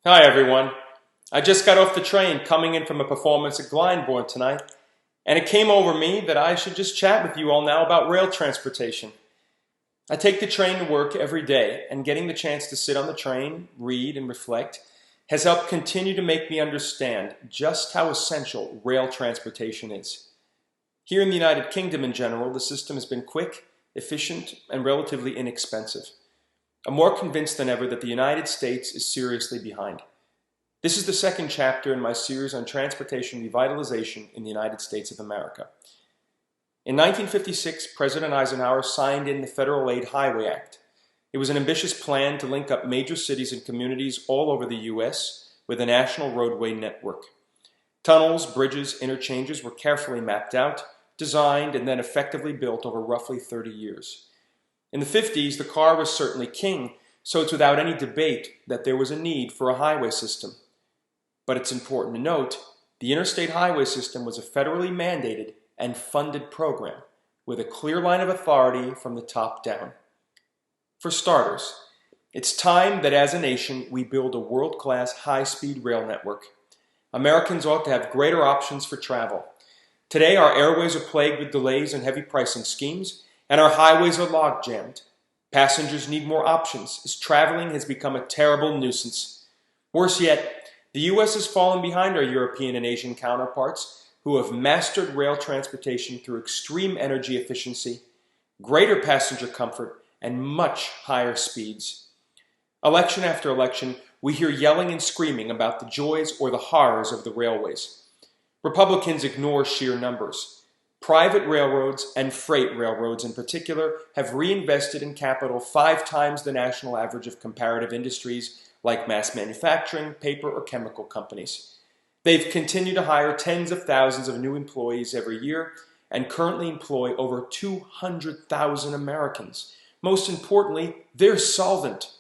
Hi everyone. I just got off the train coming in from a performance at Glyndebourne tonight, and it came over me that I should just chat with you all now about rail transportation. I take the train to work every day, and getting the chance to sit on the train, read, and reflect has helped continue to make me understand just how essential rail transportation is. Here in the United Kingdom in general, the system has been quick, efficient, and relatively inexpensive. I'm more convinced than ever that the United States is seriously behind. This is the second chapter in my series on transportation revitalization in the United States of America. In 1956, President Eisenhower signed in the Federal Aid Highway Act. It was an ambitious plan to link up major cities and communities all over the U.S. with a national roadway network. Tunnels, bridges, interchanges were carefully mapped out, designed, and then effectively built over roughly 30 years. In the 50s, the car was certainly king, so it's without any debate that there was a need for a highway system. But it's important to note, the interstate highway system was a federally mandated and funded program with a clear line of authority from the top down. For starters, it's time that as a nation we build a world-class high-speed rail network. Americans ought to have greater options for travel. Today, our airways are plagued with delays and heavy pricing schemes, and our highways are log-jammed. Passengers need more options, as traveling has become a terrible nuisance. Worse yet, the U.S. has fallen behind our European and Asian counterparts, who have mastered rail transportation through extreme energy efficiency, greater passenger comfort, and much higher speeds. Election after election, we hear yelling and screaming about the joys or the horrors of the railways. Republicans ignore sheer numbers. Private railroads, and freight railroads in particular, have reinvested in capital 5 times the national average of comparative industries like mass manufacturing, paper, or chemical companies. They've continued to hire tens of thousands of new employees every year and currently employ over 200,000 Americans. Most importantly, they're solvent.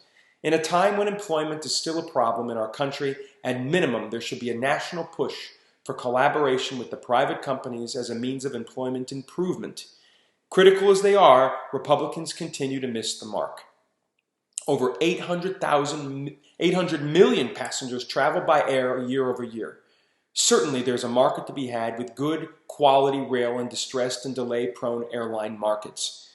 In a time when employment is still a problem in our country, at minimum there should be a national push for collaboration with the private companies as a means of employment improvement. Critical as they are, Republicans continue to miss the mark. Over 800 million passengers travel by air year over year. Certainly there's a market to be had with good quality rail in distressed and delay-prone airline markets.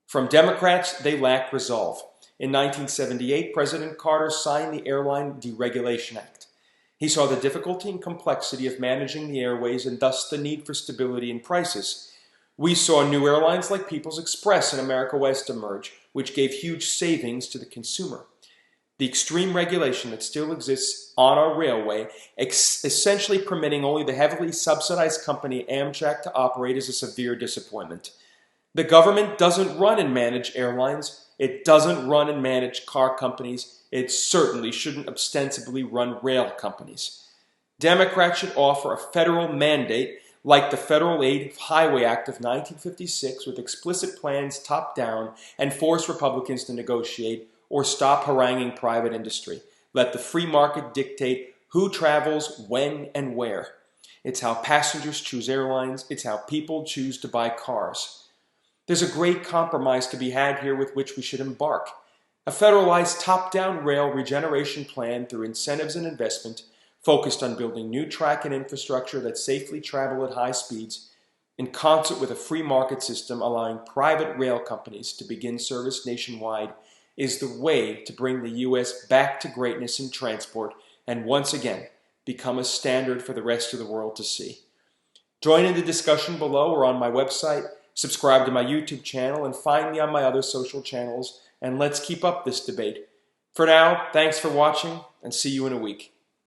From Democrats, they lack resolve. In 1978, President Carter signed the Airline Deregulation Act. He saw the difficulty and complexity of managing the airways and thus the need for stability in prices. We saw new airlines like People's Express and America West emerge, which gave huge savings to the consumer. The extreme regulation that still exists on our railway, essentially permitting only the heavily subsidized company Amtrak to operate, is a severe disappointment. The government doesn't run and manage airlines. It doesn't run and manage car companies. It certainly shouldn't ostensibly run rail companies. Democrats should offer a federal mandate like the Federal Aid Highway Act of 1956 with explicit plans top down and force Republicans to negotiate or stop haranguing private industry. Let the free market dictate who travels, when, and where. It's how passengers choose airlines. It's how people choose to buy cars. There's a great compromise to be had here with which we should embark. A federalized top-down rail regeneration plan through incentives and investment focused on building new track and infrastructure that safely travel at high speeds in concert with a free market system allowing private rail companies to begin service nationwide is the way to bring the U.S. back to greatness in transport and once again become a standard for the rest of the world to see. Join in the discussion below or on my website, subscribe to my YouTube channel, and find me on my other social channels, and let's keep up this debate. For now, thanks for watching, and see you in a week.